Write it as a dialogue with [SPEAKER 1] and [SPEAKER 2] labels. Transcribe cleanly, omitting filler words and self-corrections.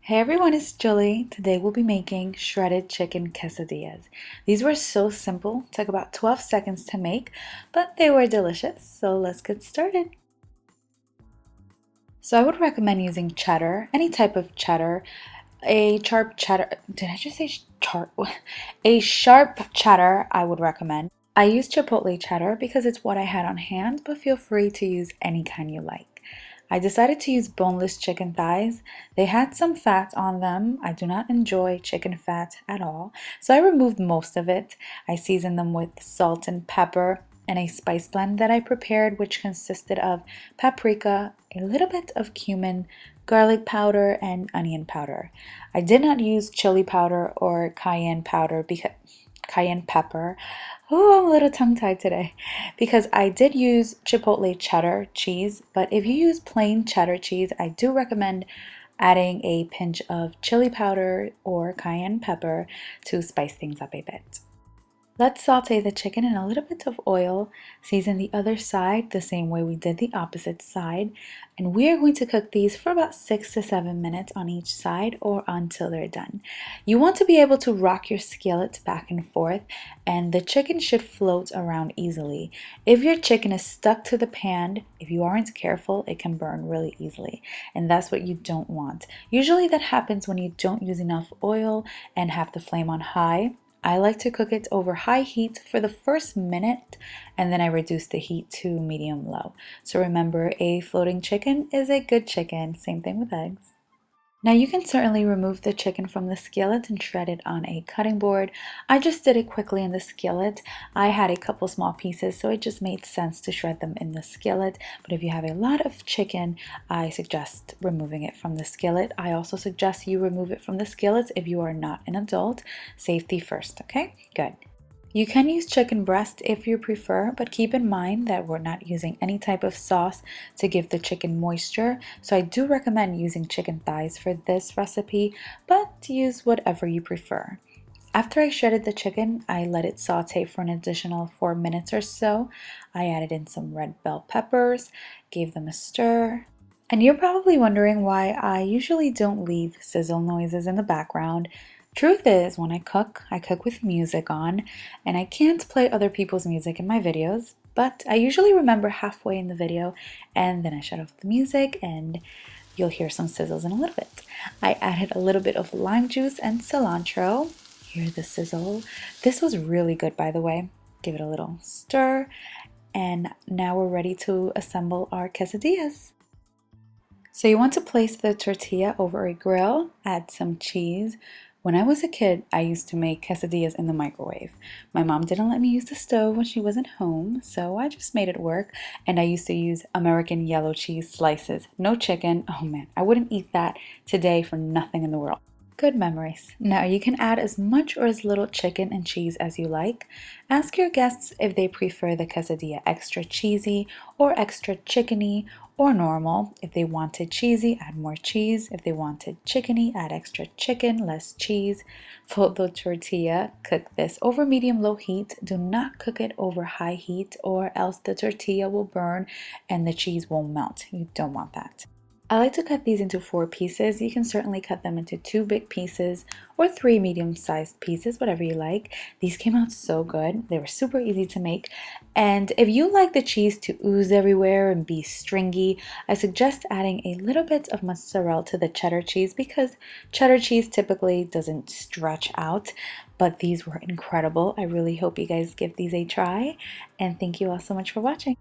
[SPEAKER 1] Hey everyone, it's Julie. Today we'll be making shredded chicken quesadillas. These were so simple, took about 12 seconds to make, but they were delicious, so let's get started. So I would recommend using cheddar, any type of cheddar, a sharp cheddar. Did I just say sharp? A sharp cheddar I would recommend. I use chipotle cheddar because it's what I had on hand, but feel free to use any kind you like. I decided to use boneless chicken thighs. They had some fat on them. I do not enjoy chicken fat at all, so I removed most of it. I seasoned them with salt and pepper and a spice blend that I prepared, which consisted of paprika, a little bit of cumin, garlic powder, and onion powder. I did not use chili powder or cayenne powder because cayenne pepper. Oh, I'm a little tongue-tied today because I did use chipotle cheddar cheese, but if you use plain cheddar cheese, I do recommend adding a pinch of chili powder or cayenne pepper to spice things up a bit. Let's saute the chicken in a little bit of oil, season the other side the same way we did the opposite side, and we are going to cook these for about 6 to 7 minutes on each side or until they're done. You want to be able to rock your skillet back and forth, and the chicken should float around easily. If your chicken is stuck to the pan, if you aren't careful, it can burn really easily, and that's what you don't want. Usually that happens when you don't use enough oil and have the flame on high. I like to cook it over high heat for the first minute and then I reduce the heat to medium low. So remember, a floating chicken is a good chicken. Same thing with eggs. Now you can certainly remove the chicken from the skillet and shred it on a cutting board. I just did it quickly in the skillet. I had a couple small pieces, so it just made sense to shred them in the skillet. But if you have a lot of chicken, I suggest removing it from the skillet. I also suggest you remove it from the skillet if you are not an adult. Safety first, okay? Good. You can use chicken breast if you prefer, but keep in mind that we're not using any type of sauce to give the chicken moisture, so I do recommend using chicken thighs for this recipe, but use whatever you prefer. After I shredded the chicken, I let it saute for an additional 4 minutes or so. I added in some red bell peppers, gave them a stir, and you're probably wondering why I usually don't leave sizzle noises in the background. Truth is, when I cook with music on, and I can't play other people's music in my videos, but I usually remember halfway in the video, and then I shut off the music, and you'll hear some sizzles in a little bit. I added a little bit of lime juice and cilantro. Hear the sizzle. This was really good, by the way. Give it a little stir, and now we're ready to assemble our quesadillas. So you want to place the tortilla over a grill, add some cheese. When I was a kid, I used to make quesadillas in the microwave. My mom didn't let me use the stove when she wasn't home, so I just made it work. And I used to use American yellow cheese slices. No chicken. Oh man, I wouldn't eat that today for nothing in the world. Good memories. Now you can add as much or as little chicken and cheese as you like. Ask your guests if they prefer the quesadilla extra cheesy or extra chickeny or normal. If they wanted cheesy, add more cheese. If they wanted chickeny, add extra chicken, less cheese. Fold the tortilla. Cook this over medium-low heat. Do not cook it over high heat or else the tortilla will burn and the cheese will melt. You don't want that. I like to cut these into 4 pieces. You can certainly cut them into 2 big pieces or 3 medium-sized pieces, whatever you like. These came out so good. They were super easy to make. And if you like the cheese to ooze everywhere and be stringy, I suggest adding a little bit of mozzarella to the cheddar cheese because cheddar cheese typically doesn't stretch out. But these were incredible. I really hope you guys give these a try. And thank you all so much for watching.